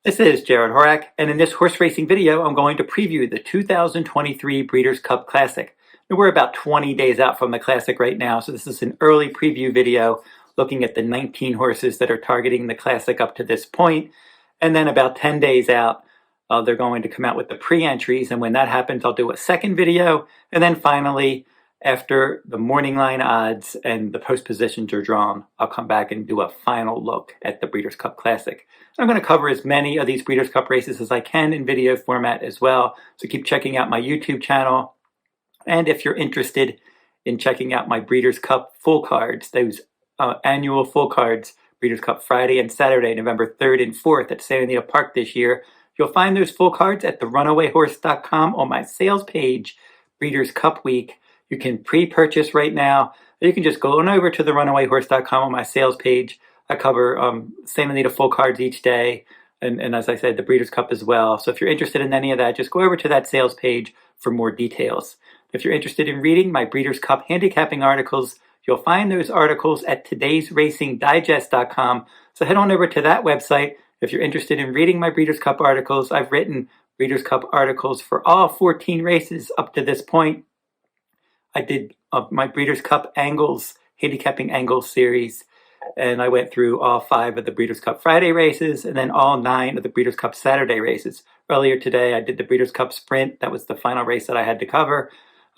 This is Jarrod Horak, and in this horse racing video, I'm going to preview the 2023 Breeders' Cup Classic. Now, we're about 20 days out from the Classic right now, so this is an early preview video looking at the 19 horses that are targeting the Classic up to this point. And then about 10 days out, they're going to come out with the pre-entries, and when that happens, I'll do a second video. And then finally, after the morning line odds and the post positions are drawn, I'll come back and do a final look at the Breeders' Cup Classic. I'm going to cover as many of these Breeders' Cup races as I can in video format as well, so keep checking out my YouTube channel. And if you're interested in checking out my Breeders' Cup full cards, those annual full cards, Breeders' Cup Friday and Saturday, November 3rd and 4th at Santa Anita Park this year, you'll find those full cards at therunawayhorse.com on my sales page, Breeders' Cup Week. You can pre-purchase right now. You can just go on over to therunawayhorse.com on my sales page. I cover Santa Anita full cards each day, and as I said, the Breeders' Cup as well. So if you're interested in any of that, just go over to that sales page for more details. If you're interested in reading my Breeders' Cup handicapping articles, you'll find those articles at todaysracingdigest.com. So head on over to that website. If you're interested in reading my Breeders' Cup articles, I've written Breeders' Cup articles for all 14 races up to this point. I did my Breeders' Cup Angles, handicapping angles series, and I went through all 5 of the Breeders' Cup Friday races and then all 9 of the Breeders' Cup Saturday races. Earlier today, I did the Breeders' Cup Sprint. That was the final race that I had to cover.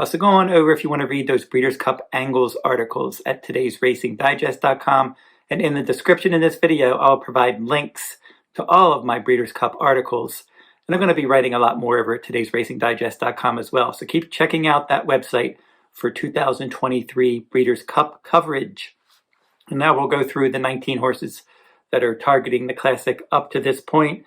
So go on over if you want to read those Breeders' Cup Angles articles at todaysracingdigest.com. And in the description in this video, I'll provide links to all of my Breeders' Cup articles. And I'm going to be writing a lot more over at todaysracingdigest.com as well. So keep checking out that website for 2023 Breeders' Cup coverage. And now we'll go through the 19 horses that are targeting the Classic up to this point,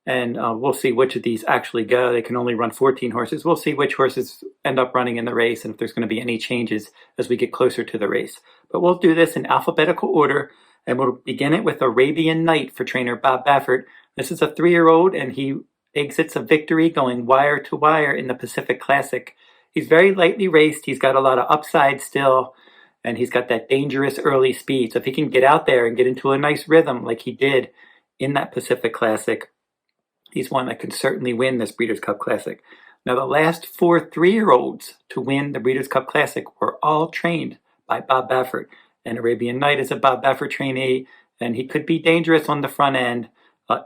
and we'll see which of these actually go. They can only run 14 horses. We'll see which horses end up running in the race and if there's going to be any changes as we get closer to the race. But we'll do this in alphabetical order, and we'll begin it with Arabian Night for trainer Bob Baffert. This is a 3-year-old, and he exits a victory going wire to wire in the Pacific Classic. He's very lightly raced. He's got a lot of upside still, and he's got that dangerous early speed. So if he can get out there and get into a nice rhythm like he did in that Pacific Classic, he's one that can certainly win this Breeders' Cup Classic. Now, the last 4 3-year-olds to win the Breeders' Cup Classic were all trained by Bob Baffert. And Arabian Night is a Bob Baffert trainee, and he could be dangerous on the front end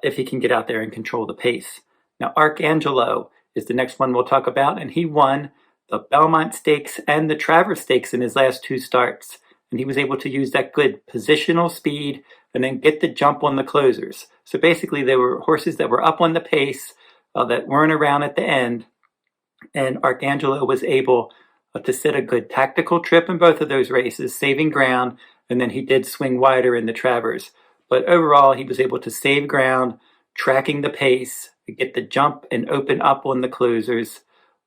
if he can get out there and control the pace. Now, Arcangelo is the next one we'll talk about, and he won the Belmont Stakes and the Travers Stakes in his last 2 starts. And he was able to use that good positional speed and then get the jump on the closers. So basically, there were horses that were up on the pace that weren't around at the end. And Arcangelo was able to set a good tactical trip in both of those races, saving ground. And then he did swing wider in the Travers. But overall, he was able to save ground, tracking the pace, get the jump and open up on the closers,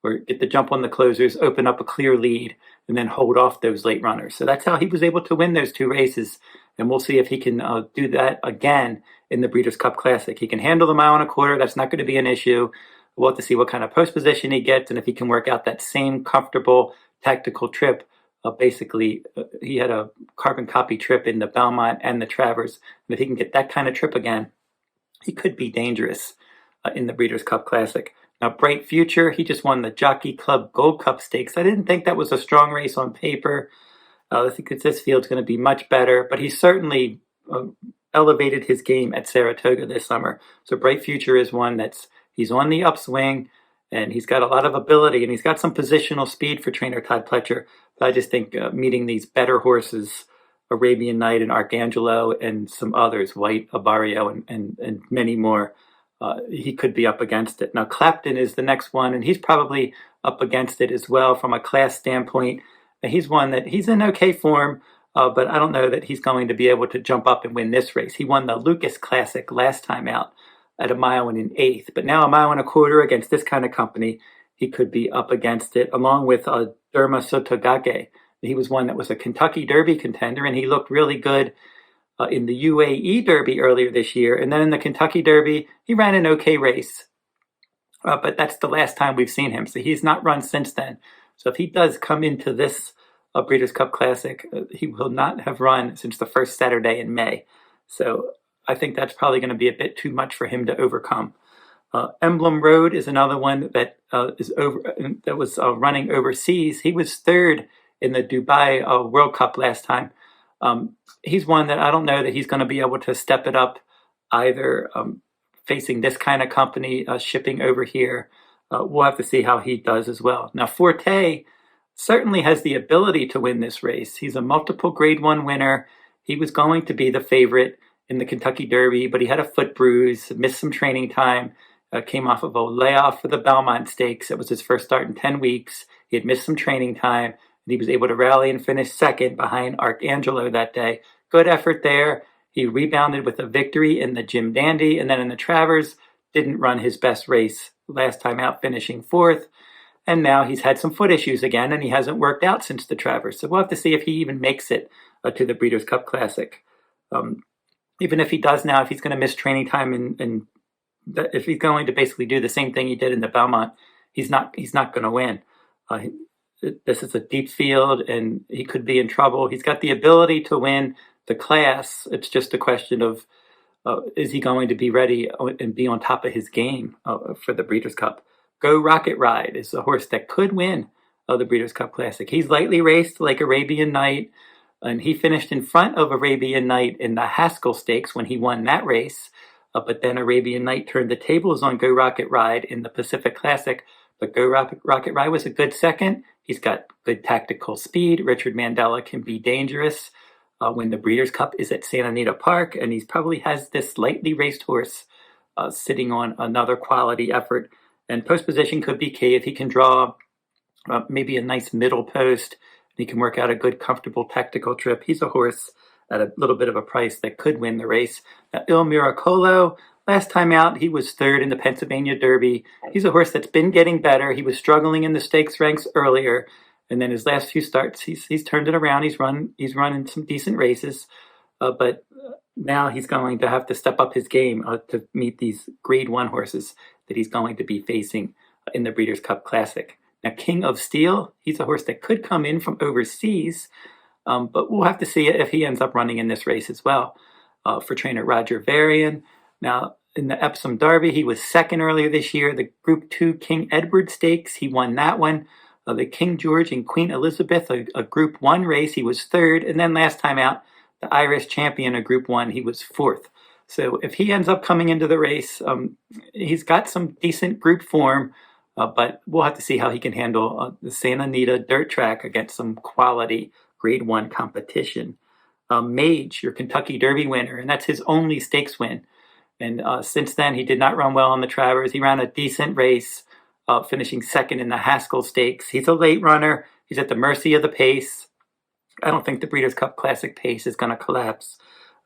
or get the jump on the closers, open up a clear lead, and then hold off those late runners. So that's how he was able to win those 2 races. And we'll see if he can do that again in the Breeders' Cup Classic. He can handle the 1.25 miles. That's not going to be an issue. We'll have to see what kind of post position he gets and if he can work out that same comfortable tactical trip. Basically, he had a carbon copy trip in the Belmont and the Travers. And if he can get that kind of trip again, he could be dangerous in the Breeders' Cup Classic. Now, Bright Future, he just won the Jockey Club Gold Cup Stakes. I didn't think that was a strong race on paper. I think that this field's going to be much better, but he certainly elevated his game at Saratoga this summer. So Bright Future is one he's on the upswing, and he's got a lot of ability, and he's got some positional speed for trainer Todd Pletcher. But I just think meeting these better horses, Arabian Night and Arcangelo and some others, White, Abarrio, and many more, he could be up against it. Now, Clapton is the next one, and he's probably up against it as well from a class standpoint. He's one that he's in okay form, but I don't know that he's going to be able to jump up and win this race. He won the Lucas Classic last time out at 1 mile and 1/8, but now 1.25 miles against this kind of company, he could be up against it, along with Derma Sotogake. He was one that was a Kentucky Derby contender, and he looked really good in the UAE Derby earlier this year. And then in the Kentucky Derby, he ran an okay race. But that's the last time we've seen him. So he's not run since then. So if he does come into this Breeders' Cup Classic, he will not have run since the first Saturday in May. So I think that's probably going to be a bit too much for him to overcome. Emblem Road is another one that was running overseas. He was third in the Dubai World Cup last time. He's one that I don't know that he's going to be able to step it up either, facing this kind of company shipping over here. We'll have to see how he does as well. Now, Forte certainly has the ability to win this race. He's a multiple Grade 1 winner. He was going to be the favorite in the Kentucky Derby, but he had a foot bruise, missed some training time, came off of a layoff for the Belmont Stakes. It was his first start in 10 weeks. He had missed some training time, and he was able to rally and finish second behind Arcangelo that day. Good effort there. He rebounded with a victory in the Jim Dandy, and then in the Travers, didn't run his best race last time out, finishing fourth. And now he's had some foot issues again, and he hasn't worked out since the Travers. So we'll have to see if he even makes it to the Breeders' Cup Classic. Even if he does now, if he's going to miss training time and if he's going to basically do the same thing he did in the Belmont, he's not going to win. This is a deep field, and he could be in trouble. He's got the ability to win the class. It's just a question of is he going to be ready and be on top of his game for the Breeders' Cup. Go Rocket Ride is a horse that could win the Breeders' Cup Classic. He's lightly raced like Arabian Night, and he finished in front of Arabian Night in the Haskell Stakes when he won that race. But then Arabian Night turned the tables on Go Rocket Ride in the Pacific Classic. But Go Rocket Ride was a good second. He's got good tactical speed. Richard Mandela can be dangerous when the Breeders' Cup is at Santa Anita Park, and he probably has this lightly raced horse sitting on another quality effort. And post position could be key if he can draw maybe a nice middle post. He can work out a good, comfortable tactical trip. He's a horse at a little bit of a price that could win the race. Now, Il Miracolo, last time out, he was third in the Pennsylvania Derby. He's a horse that's been getting better. He was struggling in the stakes ranks earlier, and then his last few starts, he's turned it around. He's run in some decent races, but now he's going to have to step up his game to meet these Grade 1 horses that he's going to be facing in the Breeders' Cup Classic. Now, King of Steel, he's a horse that could come in from overseas, but we'll have to see if he ends up running in this race as well. For trainer Roger Varian. Now, in the Epsom Derby, he was second earlier this year. The Group 2 King Edward Stakes, he won that one. The King George and Queen Elizabeth, a Group 1 race, he was third. And then last time out, the Irish Champion, a Group 1, he was fourth. So if he ends up coming into the race, he's got some decent group form, but we'll have to see how he can handle the Santa Anita dirt track against some quality Grade 1 competition. Mage, your Kentucky Derby winner, and that's his only stakes win. And since then, he did not run well on the Travers. He ran a decent race, finishing second in the Haskell Stakes. He's a late runner. He's at the mercy of the pace. I don't think the Breeders' Cup Classic pace is going to collapse.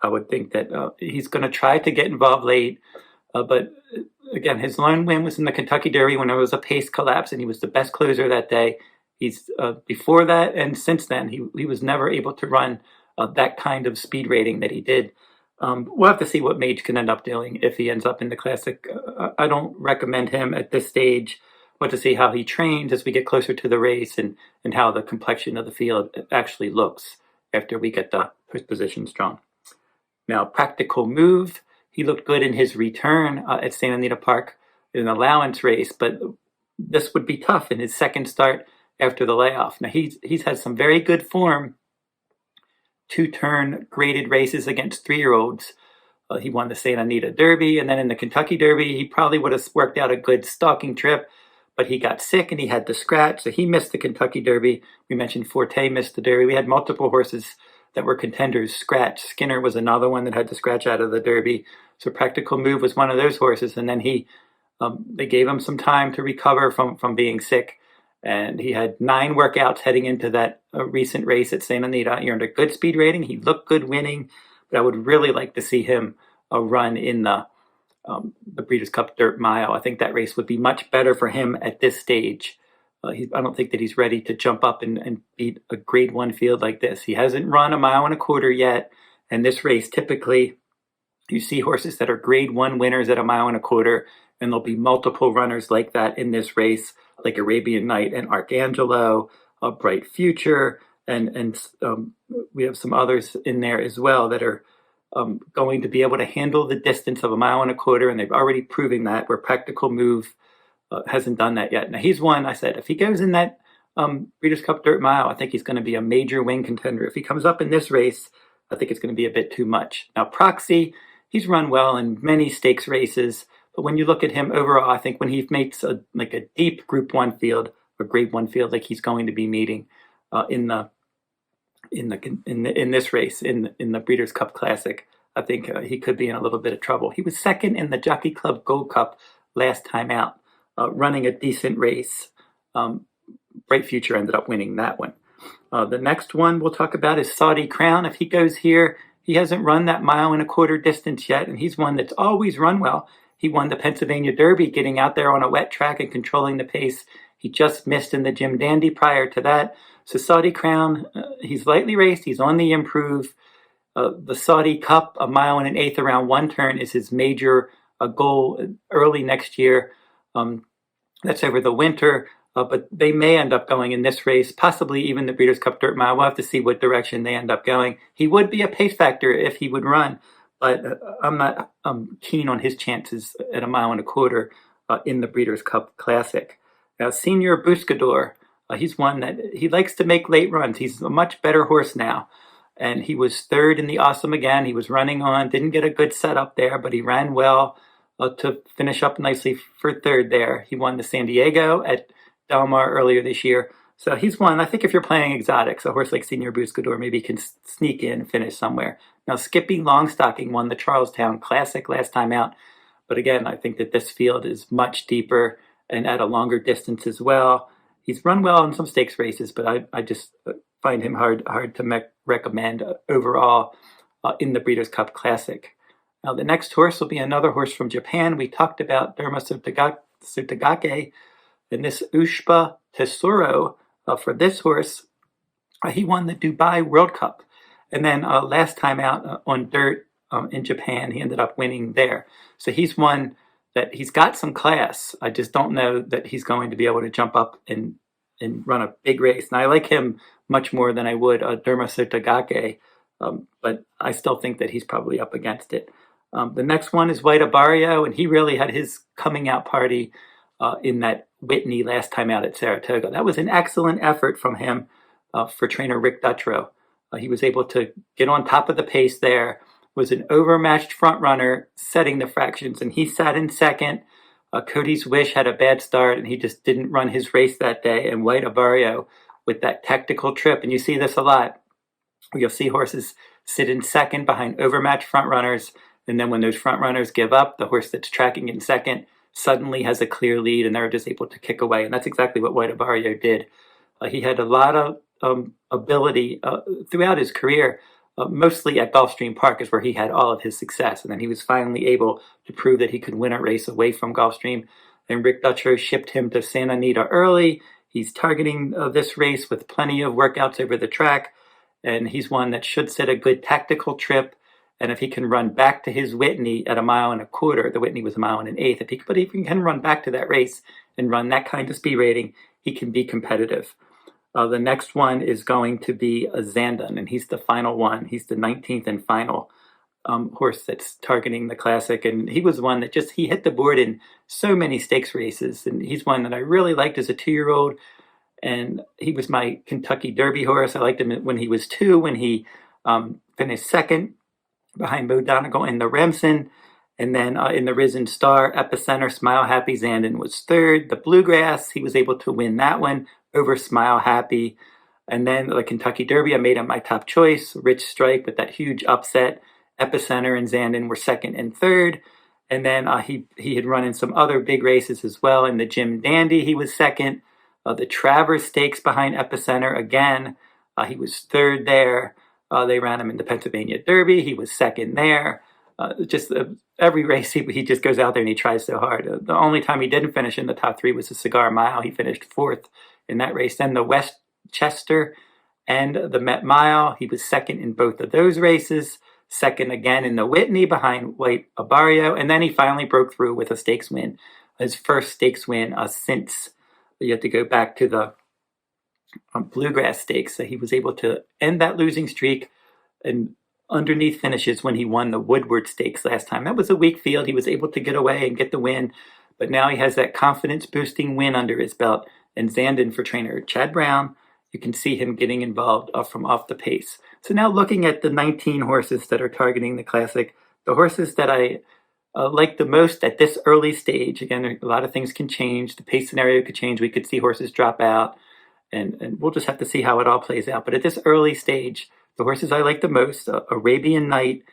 I would think that he's going to try to get involved late. But again, his lone win was in the Kentucky Derby when there was a pace collapse, and he was the best closer that day. He's before that and since then, he was never able to run that kind of speed rating that he did. We'll have to see what Mage can end up doing if he ends up in the Classic. I don't recommend him at this stage, but to see how he trains as we get closer to the race and how the complexion of the field actually looks after we get the post position strong. Now, Practical Move, he looked good in his return at Santa Anita Park in an allowance race, but this would be tough in his second start after the layoff. Now, he's had some very good form, 2-turn graded races against 3-year-olds. He won the Santa Anita Derby, and then in the Kentucky Derby, he probably would have worked out a good stalking trip, but he got sick and he had to scratch, so he missed the Kentucky Derby. We mentioned Forte missed the Derby. We had multiple horses that were contenders scratch. Skinner was another one that had to scratch out of the Derby. So Practical Move was one of those horses, and then they gave him some time to recover from being sick. And he had 9 workouts heading into that recent race at Santa Anita. He earned a good speed rating. He looked good winning, but I would really like to see him run in the Breeders' Cup Dirt Mile. I think that race would be much better for him at this stage. I don't think that he's ready to jump up and beat a Grade 1 field like this. He hasn't run a 1.25 miles yet, and this race typically you see horses that are Grade 1 winners at a 1.25 miles, and there'll be multiple runners like that in this race, like Arabian Night and Arcangelo, a Bright Future, and we have some others in there as well that are going to be able to handle the distance of 1.25 miles, and they've already proven that, where Practical Move hasn't done that yet. Now he's one, I said, if he goes in that Breeders' Cup Dirt Mile, I think he's going to be a major win contender. If he comes up in this race, I think it's going to be a bit too much. Now Proxy, he's run well in many stakes races, but when you look at him overall, I think when he makes a deep Group 1 field or Grade 1 field like he's going to be meeting in this race in the Breeders' Cup Classic, I think he could be in a little bit of trouble. He was second in the Jockey Club Gold Cup last time out, running a decent race. Bright Future ended up winning that one. The next one we'll talk about is Saudi Crown. If he goes here, he hasn't run that 1.25 mile distance yet, and he's one that's always run well. He won the Pennsylvania Derby, getting out there on a wet track and controlling the pace. He just missed in the Jim Dandy prior to that. So Saudi Crown, he's lightly raced. He's on the improve. The Saudi Cup, 1.125 miles around one turn, is his major goal early next year. That's over the winter. But they may end up going in this race, possibly even the Breeders' Cup Dirt Mile. We'll have to see what direction they end up going. He would be a pace factor if he would run, but I'm not keen on his chances at 1.25 miles in the Breeders' Cup Classic. Now, Senor Buscador, he's one that he likes to make late runs. He's a much better horse now, and he was third in the Awesome again. He was running on, didn't get a good setup there, but he ran well to finish up nicely for third there. He won the San Diego at Del Mar earlier this year. So he's one, I think if you're playing exotics, a horse like Senor Buscador maybe can sneak in and finish somewhere. Now Skippylongstocking won the Charlestown Classic last time out. But again, I think that this field is much deeper and at a longer distance as well. He's run well in some stakes races, but I just find him hard to recommend overall in the Breeders' Cup Classic. Now the next horse will be another horse from Japan. We talked about Derma Sotogake. And this Ushba Tesoro, for this horse, he won the Dubai World Cup. And then last time out on dirt in Japan, he ended up winning there. So he's one that he's got some class. I just don't know that he's going to be able to jump up and run a big race. And I like him much more than I would Derma Sotogake, but I still think that he's probably up against it. The next one is White Abarrio, and he really had his coming out party in that Whitney last time out at Saratoga. That was an excellent effort from him for trainer Rick Dutrow. He was able to get on top of the pace there, was an overmatched front runner, setting the fractions, and he sat in second. Cody's Wish had a bad start, and he just didn't run his race that day, and White Abarrio with that tactical trip, and you see this a lot. You'll see horses sit in second behind overmatched front runners, and then when those front runners give up, the horse that's tracking in second suddenly has a clear lead, and they're just able to kick away. And that's exactly what White Abarrio did. He had a lot of ability throughout his career, mostly at Gulfstream Park is where he had all of his success. And then he was finally able to prove that he could win a race away from Gulfstream. And Rick Dutrow shipped him to Santa Anita early. He's targeting this race with plenty of workouts over the track. And he's one that should set a good tactical trip. And if he can run back to his Whitney at 1.25 miles, the Whitney was 1.125 miles, but if he can run back to that race and run that kind of speed rating, he can be competitive. The next one is going to be a Zandon, and he's the final one. He's the 19th and final horse that's targeting the Classic, and he was one that he hit the board in so many stakes races, and he's one that I really liked as a 2-year-old, and he was my Kentucky Derby horse. I liked him when he was 2, when he finished second behind Mo Donegal in the Remsen, and then in the Risen Star, Epicenter, Smile Happy Zandon was third. The Bluegrass, he was able to win that one over Smile Happy. And then the Kentucky Derby, I made him my top choice. Rich Strike with that huge upset. Epicenter and Zandon were second and third. And then he had run in some other big races as well. In the Jim Dandy, he was second. The Travers Stakes behind Epicenter again. He was third there. They ran him in the Pennsylvania Derby. He was second there. Every race he just goes out there and he tries so hard. The only time he didn't finish in the top 3 was the Cigar Mile. He finished fourth in that race. Then the Westchester and the Met Mile. He was second in both of those races. Second again in the Whitney behind White Abarrio. And then he finally broke through with a stakes win. His first stakes win since you have to go back to the Bluegrass Stakes. So he was able to end that losing streak and underneath finishes when he won the Woodward Stakes last time. That was a weak field. He was able to get away and get the win, but now he has that confidence-boosting win under his belt. And Zandon for trainer Chad Brown, you can see him getting involved from off the pace. So now looking at the 19 horses that are targeting the Classic, the horses that I like the most at this early stage, again, a lot of things can change. The pace scenario could change. We could see horses drop out, and we'll just have to see how it all plays out. But at this early stage, the horses I like the most, Arabian Night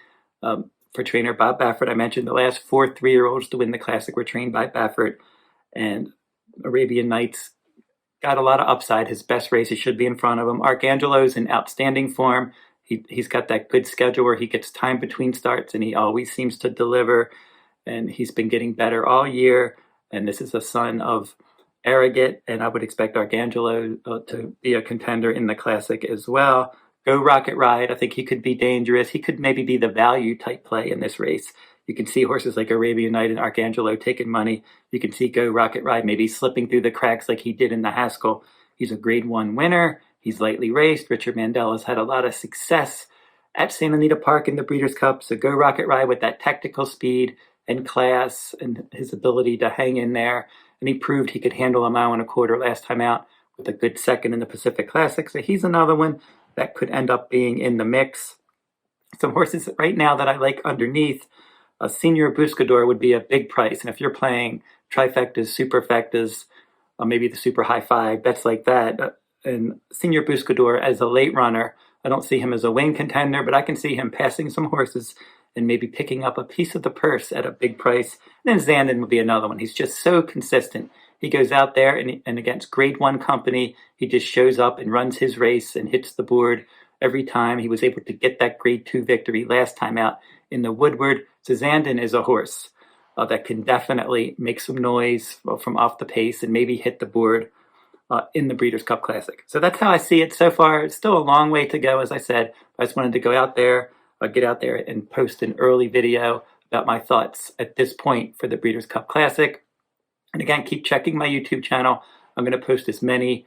for trainer Bob Baffert. I mentioned the last 4 3-year-olds to win the Classic were trained by Baffert, and Arabian Night's got a lot of upside. His best races should be in front of him. Arcangelo's in outstanding form. He's got that good schedule where he gets time between starts, and he always seems to deliver. And he's been getting better all year. And this is a son of Arrogate, and I would expect Arcangelo to be a contender in the Classic as well. Go Rocket Ride, I think he could be dangerous. He could maybe be the value type play in this race. You can see horses like Arabian Night and Arcangelo taking money. You can see Go Rocket Ride maybe slipping through the cracks like he did in the Haskell. He's a Grade 1 winner. He's lightly raced. Richard Mandela's had a lot of success at Santa Anita Park in the Breeders' Cup. So Go Rocket Ride with that tactical speed and class and his ability to hang in there. And he proved he could handle a 1.25 miles last time out with a good second in the Pacific Classic. So he's another one that could end up being in the mix. Some horses right now that I like underneath, Senor Buscador would be a big price. And if you're playing trifectas, superfectas, maybe the super high five, bets like that, and Senor Buscador as a late runner, I don't see him as a win contender, but I can see him passing some horses and maybe picking up a piece of the purse at a big price. And then Zandon would be another one. He's just so consistent. He goes out there and against Grade 1 company, he just shows up and runs his race and hits the board every time. He was able to get that Grade 2 victory last time out in the Woodward. So Zandon is a horse that can definitely make some noise from off the pace and maybe hit the board in the Breeders' Cup Classic. So that's how I see it so far. It's still a long way to go, as I said. I just wanted to go out there, get out there and post an early video about my thoughts at this point for the Breeders' Cup Classic. And again, keep checking my YouTube channel. I'm going to post as many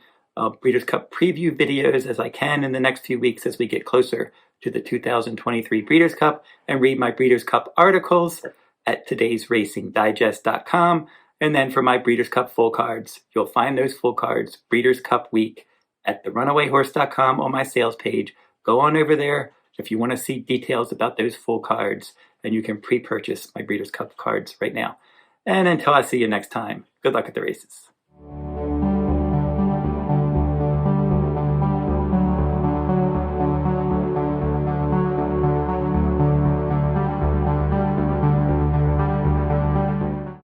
Breeders' Cup preview videos as I can in the next few weeks as we get closer to the 2023 Breeders' Cup, and read my Breeders' Cup articles at todaysracingdigest.com. And then for my Breeders' Cup full cards, you'll find those full cards Breeders' Cup week at therunawayhorse.com on my sales page. Go on over there if you want to see details about those full cards, and you can pre-purchase my Breeders' Cup cards right now. And until I see you next time, good luck at the races.